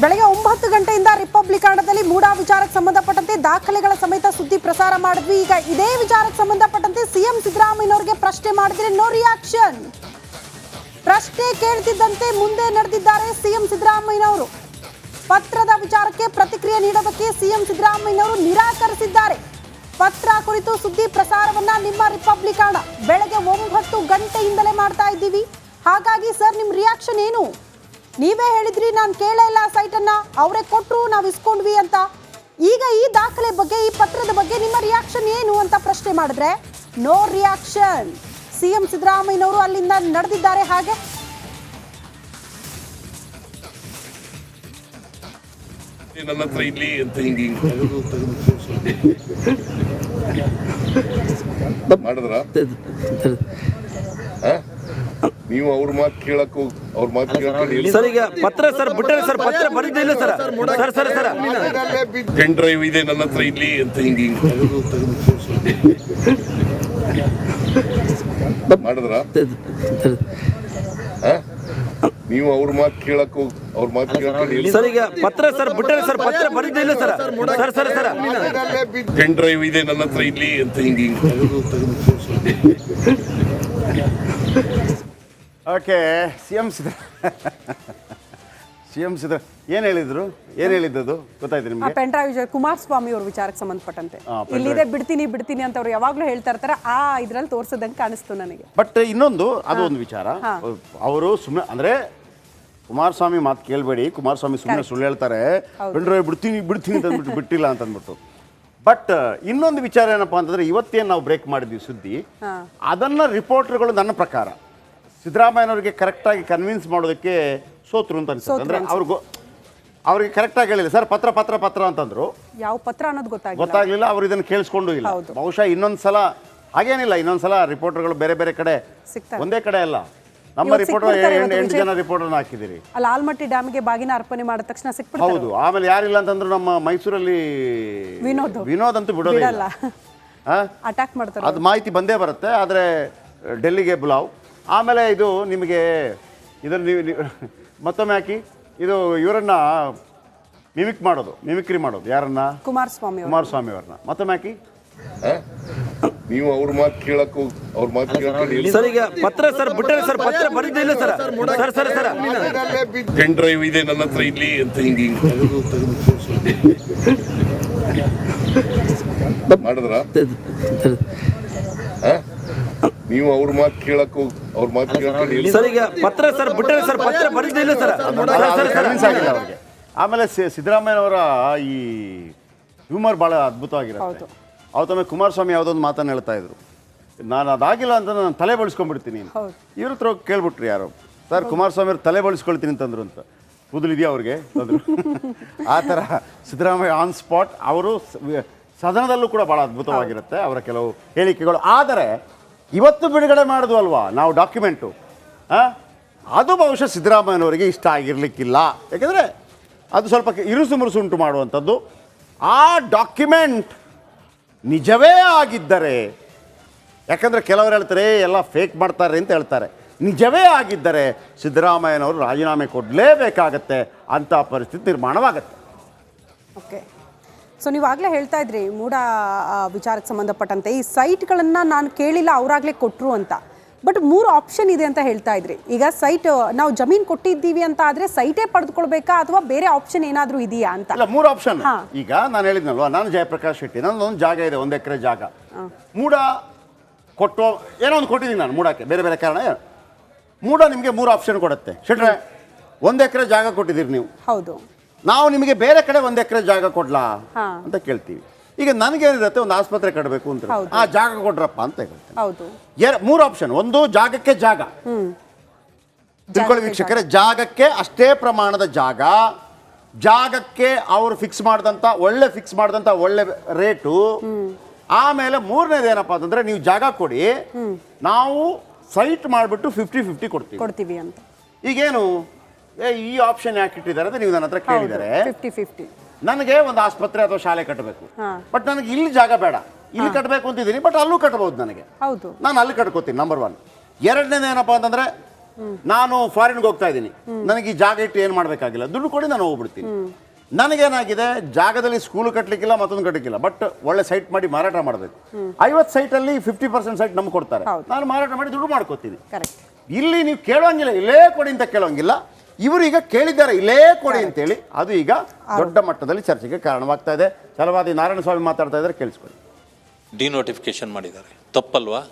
ಬೆಳಗ್ಗೆ 9 ಗಂಟೆಯಿಂದ ರಿಪಬ್ಲಿಕ್ ಕನ್ನಡದಲ್ಲಿ ಮೂಡಾ ವಿಚಾರಕ್ಕೆ ಸಂಬಂಧಪಟ್ಟಂತೆ ದಾಖಲೆಗಳ ಸಮೇತ ಸುದ್ದಿ ಪ್ರಸಾರ ಮಾಡಿದ್ವಿ. ಈಗ ಇದೇ ವಿಚಾರಕ್ಕೆ ಸಂಬಂಧಪಟ್ಟಂತೆ ಸಿಎಂ ಸಿದ್ದರಾಮಯ್ಯನವರಿಗೆ ಪ್ರಶ್ನೆ ಮಾಡಿದ್ರೆ ನೋ ರಿಯಾಕ್ಷನ್. ಪ್ರಶ್ನೆ ಕೇಳ್ತಿದ್ದಂತೆ ಮುಂದೆ ನಡೆದಿದ್ದಾರೆ ಸಿಎಂ ಸಿದ್ದರಾಮಯ್ಯನವರು. ಪತ್ರದ ವಿಚಾರಕ್ಕೆ ಪ್ರತಿಕ್ರಿಯೆ ನೀಡೋದಕ್ಕೆ ಸಿಎಂ ಸಿದ್ದರಾಮಯ್ಯನವರು ನಿರಾಕರಿಸಿದ್ದಾರೆ. ಪತ್ರ ಕುರಿತು ಸುದ್ದಿ ಪ್ರಸಾರವನ್ನ ನಿಮ್ಮ ರಿಪಬ್ಲಿಕ್ ಕನ್ನಡ ಬೆಳಗ್ಗೆ 9 ಗಂಟೆಯಿಂದಲೇ ಮಾಡ್ತಾ ಇದ್ದೀವಿ. ಹಾಗಾಗಿ ಸರ್ ನಿಮ್ಮ ರಿಯಾಕ್ಷನ್ ಏನು? ನೀವೇ ಹೇಳಿದ್ರಿ ನಾನು ಕೇಳೇ ಇಲ್ಲ ಸೈಟನ್ನ, ಅವರೇ ಕೊಟ್ಟರು ನಾವು ಇಸ್ಕೊಂಡ್ವಿ ಅಂತ. ಈಗ ಈ ದಾಖಲೆ ಬಗ್ಗೆ, ಈ ಪತ್ರದ ಬಗ್ಗೆ ನಿಮ್ಮ ರಿಯಾಕ್ಷನ್ ಏನು ಅಂತ ಪ್ರಶ್ನೆ ಮಾಡಿದ್ರೆ ನೋ ರಿಯಾಕ್ಷನ್. ಸಿಎಂ ಸಿದ್ದರಾಮಯ್ಯನವರು ಅಲ್ಲಿಂದ ನಡೆದಿದ್ದಾರೆ. ಹಾಗೆ ನನ್ನ ಹತ್ರ ಇಲ್ಲಿ ಅಂತ ಹಿಂಗೆ ಮಾಡಿದ್ರ ನೀವು ಅವ್ರ ಮಾತು ಕೇಳಕ್ ಅವ್ರ ಮಾತು ಕೇಳಕ್ ಸರ್ ಈಗ ಪತ್ರ ಸರ್ ಬಿಟ್ಟರೆ ಸರ್ ಪತ್ರ ಬರೆದಿಲ್ಲ sir sir sir sir pen drive ಇದೆ ನನ್ನ ಹತ್ರ ಇಲ್ಲಿ ಅಂತ ಹಿಂಗೆ ಮಾಡಿದ್ರ ನೀವು ಅವ್ರ ಮಾತು ಕೇಳಕ್ ಅವ್ರ ಮಾತು ಕೇಳಕ್ ಸರ್ ಈಗ ಪತ್ರ ಸರ್ ಬಿಟ್ಟರೆ ಸರ್ ಪತ್ರ ಬರೆದಿಲ್ಲ sir sir sir sir pen drive ಇದೆ ನನ್ನ ಹತ್ರ ಇಲ್ಲಿ ಅಂತ ಹಿಂಗೆ ಓಕೆ. ಸಿ ಎಂ ಏನು ಹೇಳಿದ್ದು ಗೊತ್ತಾಯ್ತು ನಿಮಗೆ? ಪೆನ್ ಡ್ರೈವ್ ಕುಮಾರಸ್ವಾಮಿ ಅವ್ರ ವಿಚಾರಕ್ಕೆ ಸಂಬಂಧಪಟ್ಟಂತೆ ಇಲ್ಲಿದೆ ಬಿಡ್ತೀನಿ ಅಂತ ಅವ್ರು ಯಾವಾಗ್ಲೂ ಹೇಳ್ತಾ ಇರ್ತಾರೆ. ಆ ಇದ್ರಲ್ಲಿ ತೋರ್ಸದಂಗೆ ಕಾಣಿಸ್ತು ನನಗೆ. ಬಟ್ ಇನ್ನೊಂದು ಅದು ಒಂದು ವಿಚಾರ, ಅವರು ಸುಮ್ಮನೆ ಅಂದ್ರೆ ಕುಮಾರಸ್ವಾಮಿ ಮಾತು ಕೇಳಬೇಡಿ, ಕುಮಾರಸ್ವಾಮಿ ಸುಮ್ಮನೆ ಸುಳ್ಳು ಹೇಳ್ತಾರೆ, ಪೆನ್ ಡ್ರೈವ್ ಬಿಡ್ತೀನಿ ಅಂತ ಅಂದ್ಬಿಟ್ಟು ಬಿಟ್ಟಿಲ್ಲ ಅಂತ ಅಂದ್ಬಿಟ್ಟು. ಬಟ್ ಇನ್ನೊಂದು ವಿಚಾರ ಏನಪ್ಪಾ ಅಂತಂದ್ರೆ, ಇವತ್ತೇನು ನಾವು ಬ್ರೇಕ್ ಮಾಡಿದ್ವಿ ಸುದ್ದಿ, ಅದನ್ನ ರಿಪೋರ್ಟರ್ಗಳು ನನ್ನ ಪ್ರಕಾರ ಸಿದ್ದರಾಮಯ್ಯನವರಿಗೆ ಕರೆಕ್ಟಾಗಿ ಕನ್ವಿನ್ಸ್ ಮಾಡೋದಕ್ಕೆ ಸೋತ್ರು ಅಂತ ಅನ್ಸುತ್ತೆ. ಅಂದ್ರೆ ಅವ್ರಿಗೆ ಕರೆಕ್ಟಾಗಿ ಹೇಳಿಲ್ಲ ಸರ್ ಪತ್ರ ಅಂತಂದ್ರು. ಯಾವ ಪತ್ರ ಅನ್ನೋದು ಗೊತ್ತಾಗ್ಲಿಲ್ಲ. ಅವ್ರು ಇದನ್ನು ಕೇಳಿಸ್ಕೊಂಡು ಇಲ್ಲ. ಬಹುಶಃ ಇನ್ನೊಂದ್ಸಲ ಹಾಗೇನಿಲ್ಲ, ಇನ್ನೊಂದ್ಸಲ ರಿಪೋರ್ಟರ್ಗಳು ಬೇರೆ ಬೇರೆ ಕಡೆ, ಒಂದೇ ಕಡೆ ಅಲ್ಲ, ನಮ್ಮ ರಿಪೋರ್ಟರ್ 8 ಜನ ರಿಪೋರ್ಟರ್ನ ಹಾಕಿದಿರಿ. ಅಲ್ಲಿ ಆಲ್ಮಟ್ಟಿ ಡ್ಯಾಮ್ಗೆ ಬಾಗಿನ ಅರ್ಪಣೆ ಮಾಡಿದ ತಕ್ಷಣ ಸಿಕ್ಬಿಡ್ತಾರೆ. ಹೌದು. ಆಮೇಲೆ ಯಾರಿಲ್ಲ ಅಂತಂದ್ರು ನಮ್ಮ ಮೈಸೂರಲ್ಲಿ ವಿನೋದ್ ಅಂತೂ ಬಿಡೋದಿಲ್ಲ, ಅಟ್ಯಾಕ್ ಮಾಡ್ತಾರೆ. ಅದು ಮಾಹಿತಿ ಬಂದೇ ಬರುತ್ತೆ. ಆದರೆ ಡೆಲ್ಲಿಗೆ ಬುಲಾವ್. ಆಮೇಲೆ ಇದು ನಿಮಗೆ ಇದನ್ನು ನೀವು ಮತ್ತೊಮ್ಮೆ ಹಾಕಿ ಇದು ಇವರನ್ನ ಮಿಮಿಕ್ರಿ ಮಾಡೋದು ಯಾರನ್ನ? ಕುಮಾರಸ್ವಾಮಿ ಅವ್ರನ್ನ ಮತ್ತೊಮ್ಮೆ ಹಾಕಿ. ನೀವು ಅವ್ರ ಮಾತು ಕೇಳಕ್ ಅವ್ರ ಮಾತು ಕೇಳಕ್ ಸರ್ ಈಗ ಪತ್ರ ಸರ್ ಬಿಟ್ಟರೆ ಸರ್ ಪತ್ರ ಬರೆದಿಲ್ಲ sir sir sir sir pen drive ಇದೆ ನನ್ನ ಹತ್ರ ಇಲ್ಲಿ ಅಂತ ಹಿಂಗೆ ಮಾಡಿದ್ರ ನೀವು ಅವ್ರ ಮಾತು ಕೇಳಕ್ ಅವ್ರ ಮಾತು ಕೇಳಕ್ ಸರ್ ಈಗ ಪತ್ರ ಸರ್ ಬಿಟ್ಟರೆ ಸರ್ ಪತ್ರ ಬರೆದಿಲ್ಲ ಸರ್ ಸರ್ ಸರ್ ಅವ್ರಿಗೆ. ಆಮೇಲೆ ಸಿದ್ದರಾಮಯ್ಯನವರ ಈ ಹ್ಯೂಮರ್ ಭಾಳ ಅದ್ಭುತವಾಗಿರುತ್ತೆ. ಅವತ್ತೊಮ್ಮೆ ಕುಮಾರಸ್ವಾಮಿ ಯಾವುದೊಂದು ಮಾತನ್ನು ಹೇಳ್ತಾ ಇದ್ರು, ನಾನು ಅದಾಗಿಲ್ಲ ಅಂತ ನಾನು ತಲೆ ಬಳಸ್ಕೊಂಡ್ಬಿಡ್ತೀನಿ. ಇವ್ರ ಹತ್ರ ಕೇಳ್ಬಿಟ್ರಿ ಯಾರು, ಸರ್ ಕುಮಾರಸ್ವಾಮಿ ಅವ್ರು ತಲೆ ಬಳಸ್ಕೊಳ್ತೀನಿ ಅಂತಂದ್ರು ಅಂತ. ಕೂದಲಿದೆಯಾ ಅವ್ರಿಗೆ ಅಂದ್ರು. ಆ ಥರ ಸಿದ್ದರಾಮಯ್ಯ ಆನ್ ಸ್ಪಾಟ್. ಅವರು ಸದನದಲ್ಲೂ ಕೂಡ ಭಾಳ ಅದ್ಭುತವಾಗಿರುತ್ತೆ ಅವರ ಕೆಲವು ಹೇಳಿಕೆಗಳು. ಆದರೆ ಇವತ್ತು ಬಿಡುಗಡೆ ಮಾಡೋದು ಅಲ್ವಾ ನಾವು ಡಾಕ್ಯುಮೆಂಟು, ಅದು ಬಹುಶಃ ಸಿದ್ದರಾಮಯ್ಯನವರಿಗೆ ಇಷ್ಟ ಆಗಿರಲಿಕ್ಕಿಲ್ಲ. ಯಾಕೆಂದರೆ ಅದು ಸ್ವಲ್ಪ ಇರುಸು ಮುರುಸು ಉಂಟು ಮಾಡುವಂಥದ್ದು. ಆ ಡಾಕ್ಯುಮೆಂಟ್ ನಿಜವೇ ಆಗಿದ್ದರೆ, ಯಾಕಂದರೆ ಕೆಲವರು ಹೇಳ್ತಾರೆ ಎಲ್ಲ ಫೇಕ್ ಮಾಡ್ತಾರೆ ಅಂತ ಹೇಳ್ತಾರೆ, ನಿಜವೇ ಆಗಿದ್ದರೆ ಸಿದ್ದರಾಮಯ್ಯನವರು ರಾಜೀನಾಮೆ ಕೊಡಲೇಬೇಕಾಗತ್ತೆ ಅಂತ ಪರಿಸ್ಥಿತಿ ನಿರ್ಮಾಣವಾಗತ್ತೆ. ಓಕೆ. ಸೊ ನೀವಾಗಲೇ ಹೇಳ್ತಾ ಇದ್ರಿ ಮೂಡಾ ವಿಚಾರಕ್ಕೆ ಸಂಬಂಧಪಟ್ಟಂತೆ ಈ ಸೈಟ್ಗಳನ್ನು ನಾನು ಕೇಳಿಲ್ಲ ಅವರಾಗಲೇ ಕೊಟ್ಟರು ಅಂತ. ಬಟ್ 3 ಆಪ್ಷನ್ ಇದೆ ಅಂತ ಹೇಳ್ತಾ ಇದ್ರಿ. ಈಗ ಸೈಟ್ ನಾವು ಜಮೀನು ಕೊಟ್ಟಿದ್ದೀವಿ ಅಂತ ಆದರೆ ಸೈಟೇ ಪಡೆದುಕೊಳ್ಬೇಕಾ ಅಥವಾ ಬೇರೆ ಆಪ್ಷನ್ ಏನಾದರೂ ಇದೆಯಾ ಅಂತ? ಇಲ್ಲ, 3 ಆಪ್ಷನ್. ಈಗ ನಾನು ಹೇಳಿದ್ನಲ್ವಾ, ನಾನು ಜಯಪ್ರಕಾಶ್ ಶೆಟ್ಟಿ, ನನ್ನೊಂದು ಜಾಗ ಇದೆ, 1 ಎಕರೆ ಜಾಗ. ಮೂಡಾ ಕೊಟ್ಟೋ ಏನೋ ಒಂದು ಕೊಟ್ಟಿದ್ದೀನಿ ನಾನು ಮೂಡಕ್ಕೆ, ಬೇರೆ ಬೇರೆ ಕಾರಣ. ಮೂಡಾ ನಿಮಗೆ 3 ಆಪ್ಷನ್ ಕೊಡುತ್ತೆ. ಶೆಟ್ರೆ 1 ಎಕರೆ ಜಾಗ ಕೊಟ್ಟಿದ್ದೀರಿ ನೀವು, ಹೌದು, ನಾವು ನಿಮಗೆ ಬೇರೆ ಕಡೆ 1 ಎಕರೆ ಜಾಗ ಕೊಡ್ಲಾ ಅಂತ ಕೇಳ್ತೀವಿ. ಈಗ ನನಗೇನಿರುತ್ತೆ, ಒಂದು ಆಸ್ಪತ್ರೆ ಕಟ್ಟಬೇಕು ಅಂತ, ಆ ಜಾಗ ಕೊಡ್ರಪ್ಪ ಅಂತ ಹೇಳ್ತೇನೆ. ಹೌದು. 3 ಆಪ್ಷನ್. ಒಂದು ಜಾಗಕ್ಕೆ ಜಾಗ, ತಿಳ್ಕೊಳ್ಳಿ ವೀಕ್ಷಕರೇ, ಜಾಗಕ್ಕೆ ಅಷ್ಟೇ ಪ್ರಮಾಣದ ಜಾಗಕ್ಕೆ ಅವರು ಫಿಕ್ಸ್ ಮಾಡಿದಂಥ ಒಳ್ಳೆ ರೇಟು. ಆಮೇಲೆ 3ನೇದು ಏನಪ್ಪಾ ಅಂತಂದ್ರೆ, ನೀವು ಜಾಗ ಕೊಡಿ, ನಾವು ಸೈಟ್ ಮಾಡಿಬಿಟ್ಟು 50-50 ಕೊಡ್ತೀವಿ ಅಂತ. ಈಗೇನು ಈ ಆಪ್ಷನ್ ಯಾಕೆ ಇಟ್ಟಿದ್ದಾರೆ ಅಂತ ನೀವು ನನ್ನ ಹತ್ರ ಕೇಳಿದ್ದಾರೆ. 50-50 ನನಗೆ ಒಂದು ಆಸ್ಪತ್ರೆ ಅಥವಾ ಶಾಲೆ ಕಟ್ಟಬೇಕು, ಬಟ್ ನನಗೆ ಇಲ್ಲಿ ಜಾಗ ಬೇಡ, ಇಲ್ಲಿ ಕಟ್ಟಬೇಕು ಅಂತಿದ್ದೀನಿ, ಬಟ್ ಅಲ್ಲೂ ಕಟ್ಟಬಹುದು ನನಗೆ, ನಾನು ಅಲ್ಲಿ ಕಟ್ಕೋತೀನಿ. ನಂಬರ್ 1. 2ನೇದು ಏನಪ್ಪಾ ಅಂತಂದ್ರೆ, ನಾನು ಫಾರಿನ್ಗೆ ಹೋಗ್ತಾ ಇದ್ದೀನಿ, ನನಗೆ ಈ ಜಾಗ ಇಟ್ಟು ಏನು ಮಾಡಬೇಕಾಗಿಲ್ಲ, ದುಡ್ಡು ಕೊಡಿ ನಾನು ಹೋಗ್ಬಿಡ್ತೀನಿ. ನನಗೇನಾಗಿದೆ, ಜಾಗದಲ್ಲಿ ಸ್ಕೂಲ್ ಕಟ್ಟಲಿಕ್ಕಿಲ್ಲ, ಮತ್ತೊಂದು ಕಟ್ಟಲಿಕ್ಕಿಲ್ಲ, ಬಟ್ ಒಳ್ಳೆ ಸೈಟ್ ಮಾಡಿ ಮಾರಾಟ ಮಾಡಬೇಕು. 50 ಸೈಟಲ್ಲಿ 50% ಸೈಟ್ ನಮ್ಗೆ ಕೊಡ್ತಾರೆ, ನಾನು ಮಾರಾಟ ಮಾಡಿ ದುಡ್ಡು ಮಾಡ್ಕೋತೀನಿ. ಇಲ್ಲಿ ನೀವು ಕೇಳೋಂಗಿಲ್ಲ, ಇಲ್ಲೇ ಕೊಡಿ ಅಂತ ಕೇಳೋಂಗಿಲ್ಲ. ಇವರು ಈಗ ಕೇಳಿದ್ದಾರೆ ಇಲ್ಲೇ ಕೊಡಿ ಅಂತೇಳಿ, ಅದು ಈಗ ದೊಡ್ಡ ಮಟ್ಟದಲ್ಲಿ ಚರ್ಚೆಗೆ ಕಾರಣವಾಗ್ತಾ ಇದೆ. ಛಲವಾದಿ ನಾರಾಯಣಸ್ವಾಮಿ ಮಾತಾಡ್ತಾ ಇದ್ದಾರೆ, ಕೇಳಿಸ್ಕೊಳ್ಳಿ. ಡಿನೋಟಿಫಿಕೇಶನ್ ಮಾಡಿದ್ದಾರೆ, ತಪ್ಪಲ್ವಾ?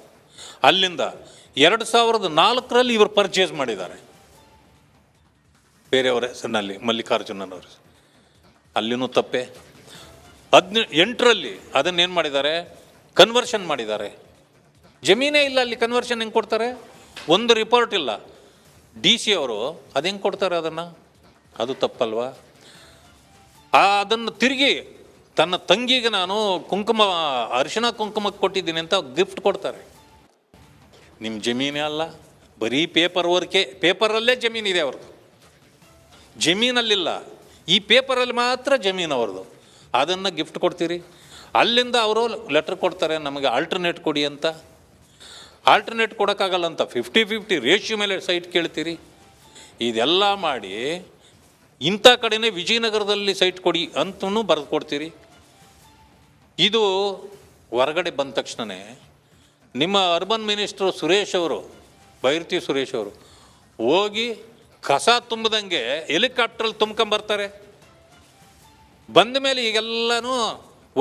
ಅಲ್ಲಿಂದ 2004ರಲ್ಲಿ ಇವರು ಪರ್ಚೇಸ್ ಮಾಡಿದ್ದಾರೆ, ಬೇರೆಯವರ ಹೆಸರಿನಲ್ಲಿ, ಮಲ್ಲಿಕಾರ್ಜುನನವರು. ಅಲ್ಲಿನೂ ತಪ್ಪೆ. 18ರಲ್ಲಿ ಅದನ್ನೇನು ಮಾಡಿದ್ದಾರೆ, ಕನ್ವರ್ಷನ್ ಮಾಡಿದ್ದಾರೆ. ಜಮೀನೇ ಇಲ್ಲ ಅಲ್ಲಿ, ಕನ್ವರ್ಷನ್ ಹೆಂಗೆ ಕೊಡ್ತಾರೆ? ಒಂದು ರಿಪೋರ್ಟ್ ಇಲ್ಲ. DC ಅವರು ಅದು ಹೆಂಗೆ ಕೊಡ್ತಾರೆ ಅದನ್ನು? ಅದು ತಪ್ಪಲ್ವಾ? ಅದನ್ನು ತಿರುಗಿ ತನ್ನ ತಂಗಿಗೆ ನಾನು ಅರಿಶಿಣ ಕುಂಕುಮಕ್ಕೆ ಕೊಟ್ಟಿದ್ದೀನಿ ಅಂತ ಗಿಫ್ಟ್ ಕೊಡ್ತಾರೆ. ನಿಮ್ಮ ಜಮೀನೇ ಅಲ್ಲ, ಬರೀ ಪೇಪರಲ್ಲೇ ಜಮೀನಿದೆ ಅವ್ರದ್ದು, ಜಮೀನಲ್ಲಿಲ್ಲ. ಈ ಪೇಪರಲ್ಲಿ ಮಾತ್ರ ಜಮೀನು ಅವ್ರದ್ದು, ಅದನ್ನು ಗಿಫ್ಟ್ ಕೊಡ್ತೀರಿ. ಅಲ್ಲಿಂದ ಅವರು ಲೆಟ್ರ್ ಕೊಡ್ತಾರೆ, ನಮಗೆ ಆಲ್ಟರ್ನೇಟ್ ಕೊಡಿ ಅಂತ. ಆಲ್ಟರ್ನೇಟ್ ಕೊಡೋಕ್ಕಾಗಲ್ಲ ಅಂತ 50-50 ರೇಷಿಯೋ ಮೇಲೆ ಸೈಟ್ ಕೇಳ್ತೀರಿ. ಇದೆಲ್ಲ ಮಾಡಿ ಇಂಥ ಕಡೆನೇ ವಿಜಯನಗರದಲ್ಲಿ ಸೈಟ್ ಕೊಡಿ ಅಂತೂ ಬರೆದು ಕೊಡ್ತೀರಿ. ಇದು ಹೊರಗಡೆ ಬಂದ ತಕ್ಷಣವೇ ನಿಮ್ಮ ಅರ್ಬನ್ ಮಿನಿಸ್ಟ್ರು ಸುರೇಶ್ ಅವರು, ಬೈರತಿ ಸುರೇಶ್ ಅವರು ಹೋಗಿ ಕಸ ತುಂಬದಂಗೆ ಹೆಲಿಕಾಪ್ಟ್ರಲ್ಲಿ ತುಂಬ್ಕೊಂಬರ್ತಾರೆ. ಬಂದ ಮೇಲೆ ಈಗೆಲ್ಲನೂ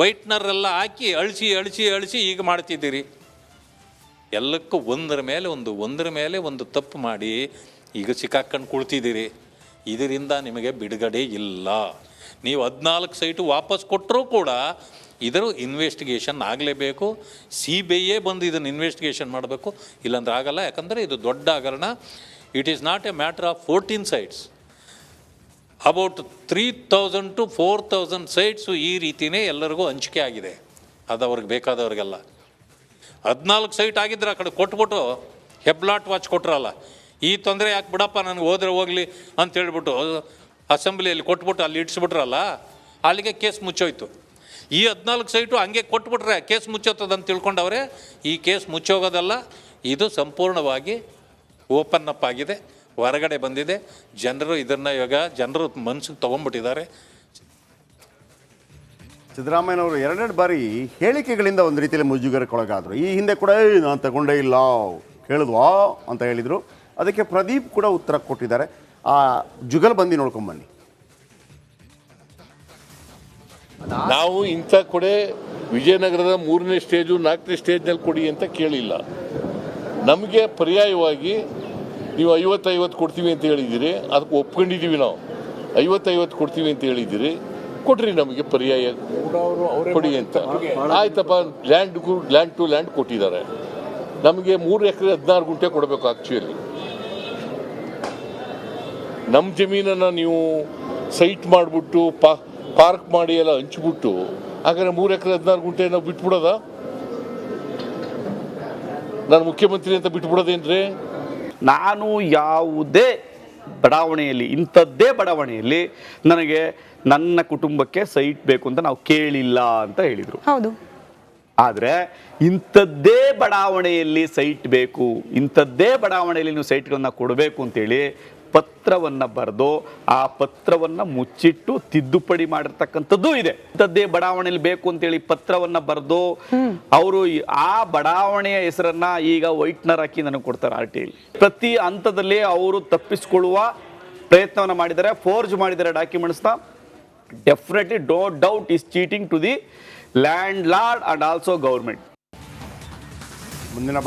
ವೈಟ್ನರೆಲ್ಲ ಹಾಕಿ ಅಳಿಸಿ ಈಗ ಮಾಡ್ತಿದ್ದೀರಿ. ಎಲ್ಲಕ್ಕೂ ಒಂದರ ಮೇಲೆ ಒಂದು ತಪ್ಪು ಮಾಡಿ ಈಗ ಸಿಕ್ಕಾಕೊಂಡು ಕುಳ್ತಿದ್ದೀರಿ. ಇದರಿಂದ ನಿಮಗೆ ಬಿಡುಗಡೆ ಇಲ್ಲ. ನೀವು 14 ಸೈಟು ವಾಪಸ್ ಕೊಟ್ಟರೂ ಕೂಡ ಇದರ ಇನ್ವೆಸ್ಟಿಗೇಷನ್ ಆಗಲೇಬೇಕು. CBI ಬಂದು ಇದನ್ನು ಇನ್ವೆಸ್ಟಿಗೇಷನ್ ಮಾಡಬೇಕು, ಇಲ್ಲಾಂದ್ರೆ ಆಗಲ್ಲ. ಯಾಕಂದರೆ ಇದು ದೊಡ್ಡ ಹಗರಣ. It is not A matter of 14 sites, about 3000 to 4000 sites ಈ ರೀತಿಯೇ ಎಲ್ಲರಿಗೂ ಹಂಚಿಕೆ ಆಗಿದೆ. ಅದು ಅವ್ರಿಗೆ ಬೇಕಾದವ್ರಿಗೆಲ್ಲ. 14 ಸೈಟ್ ಆಗಿದ್ರೆ ಆ ಕಡೆ ಕೊಟ್ಬಿಟ್ಟು ಹೆಬ್ಲಾಟ್ ವಾಚ್ ಕೊಟ್ರಲ್ಲ, ಈ ತೊಂದರೆ ಯಾಕೆ ಬಿಡಪ್ಪ, ನನಗೆ ಹೋದ್ರೆ ಹೋಗಲಿ ಅಂತ ಹೇಳ್ಬಿಟ್ಟು ಅಸೆಂಬ್ಲಿಯಲ್ಲಿ ಕೊಟ್ಬಿಟ್ಟು ಅಲ್ಲಿ ಇಡಿಸ್ಬಿಟ್ರಲ್ಲ, ಅಲ್ಲಿಗೆ ಕೇಸ್ ಮುಚ್ಚೋಯ್ತು. ಈ 14 ಸೈಟು ಹಂಗೆ ಕೊಟ್ಬಿಟ್ರೆ ಕೇಸ್ ಮುಚ್ಚೋತದ ಅಂತ ತಿಳ್ಕೊಂಡವ್ರೆ. ಈ ಕೇಸ್ ಮುಚ್ಚೋಗೋದಲ್ಲ, ಇದು ಸಂಪೂರ್ಣವಾಗಿ ಓಪನ್ ಅಪ್ ಆಗಿದೆ, ಹೊರಗಡೆ ಬಂದಿದೆ. ಜನರು ಇದನ್ನು ಇವಾಗ ಮನಸ್ಸಿಗೆ ತೊಗೊಂಡ್ಬಿಟ್ಟಿದ್ದಾರೆ. ಸಿದ್ದರಾಮಯ್ಯನವರು 2 ಬಾರಿ ಹೇಳಿಕೆಗಳಿಂದ ಒಂದು ರೀತಿಯಲ್ಲಿ ಮುಜುಗರಕ್ಕೊಳಗಾದರು. ಈ ಹಿಂದೆ ಕೂಡ ನಾನು ತಗೊಂಡೇ ಇಲ್ಲ, ಕೇಳಿದ್ವಾ ಅಂತ ಹೇಳಿದರು. ಅದಕ್ಕೆ ಪ್ರದೀಪ್ ಕೂಡ ಉತ್ತರ ಕೊಟ್ಟಿದ್ದಾರೆ. ಆ ಜುಗಲ್ಬಂದಿ ನೋಡ್ಕೊಂಬನ್ನಿ. ನಾವು ಇಂಥ ಕೊಡೆ ವಿಜಯನಗರದ 3ನೇ ಸ್ಟೇಜು 4ನೇ ಸ್ಟೇಜ್ನಲ್ಲಿ ಕೊಡಿ ಅಂತ ಕೇಳಿಲ್ಲ. ನಮಗೆ ಪರ್ಯಾಯವಾಗಿ ನೀವು 50-50 ಕೊಡ್ತೀವಿ ಅಂತ ಹೇಳಿದ್ದೀರಿ, ಅದಕ್ಕೆ ಒಪ್ಕೊಂಡಿದ್ದೀವಿ. ನಾವು 50-50 ಕೊಡ್ತೀವಿ ಅಂತ ಹೇಳಿದ್ದೀರಿ, ಕೊಡ್ರಿ ನಮಗೆ ಪರ್ಯಾಯ ಕೊಡಿ ಅಂತ. ಆಯ್ತಪ್ಪ, ಲ್ಯಾಂಡ್ ಟು ಲ್ಯಾಂಡ್ ಕೊಟ್ಟಿದ್ದಾರೆ. ನಮಗೆ 3 ಎಕರೆ 16 ಗುಂಟೆ ಕೊಡಬೇಕು. ಆ್ಯಕ್ಚುಲಿ ನಮ್ಮ ಜಮೀನನ್ನು ನೀವು ಸೈಟ್ ಮಾಡಿಬಿಟ್ಟು ಪಾರ್ಕ್ ಮಾಡಿ ಎಲ್ಲ ಹಂಚ್ಬಿಟ್ಟು ಹಾಗಾದ್ರೆ 3 ಎಕರೆ 16 ಗುಂಟೆ ನಾವು ಬಿಟ್ಬಿಡೋದ? ನಾನು ಮುಖ್ಯಮಂತ್ರಿ ಅಂತ ಬಿಟ್ಬಿಡೋದೇನ್ರಿ? ನಾನು ಯಾವುದೇ ಬಡಾವಣೆಯಲ್ಲಿ, ಇಂಥದ್ದೇ ಬಡಾವಣೆಯಲ್ಲಿ ನನಗೆ ನನ್ನ ಕುಟುಂಬಕ್ಕೆ ಸೈಟ್ ಬೇಕು ಅಂತ ನಾವು ಕೇಳಿಲ್ಲ ಅಂತ ಹೇಳಿದರು. ಹೌದು. ಆದರೆ ಇಂಥದ್ದೇ ಬಡಾವಣೆಯಲ್ಲಿ ಸೈಟ್ ಬೇಕು, ಇಂಥದ್ದೇ ಬಡಾವಣೆಯಲ್ಲಿ ನೀವು ಸೈಟ್ಗಳನ್ನ ಕೊಡಬೇಕು ಅಂತೇಳಿ ಪತ್ರವನ್ನು ಬರೆದು ಆ ಪತ್ರವನ್ನು ಮುಚ್ಚಿಟ್ಟು ತಿದ್ದುಪಡಿ ಮಾಡಿರ್ತಕ್ಕಂಥದ್ದು ಇದೆ. ಇಂಥದ್ದೇ ಬಡಾವಣೆಯಲ್ಲಿ ಬೇಕು ಅಂತೇಳಿ ಪತ್ರವನ್ನು ಬರೆದು ಅವರು ಆ ಬಡಾವಣೆಯ ಹೆಸರನ್ನ ಈಗ ವೈಟ್ನರ್ ಹಾಕಿ ನನಗೆ ಕೊಡ್ತಾರೆ RTI. ಪ್ರತಿ ಹಂತದಲ್ಲಿ ಅವರು ತಪ್ಪಿಸಿಕೊಳ್ಳುವ ಪ್ರಯತ್ನವನ್ನು ಮಾಡಿದ್ದಾರೆ, ಫೋರ್ಜ್ ಮಾಡಿದ್ದಾರೆ ಡಾಕ್ಯುಮೆಂಟ್ಸ್ನ. Definitely no doubt is cheating to the landlord and also government. ಮುಂದಿನ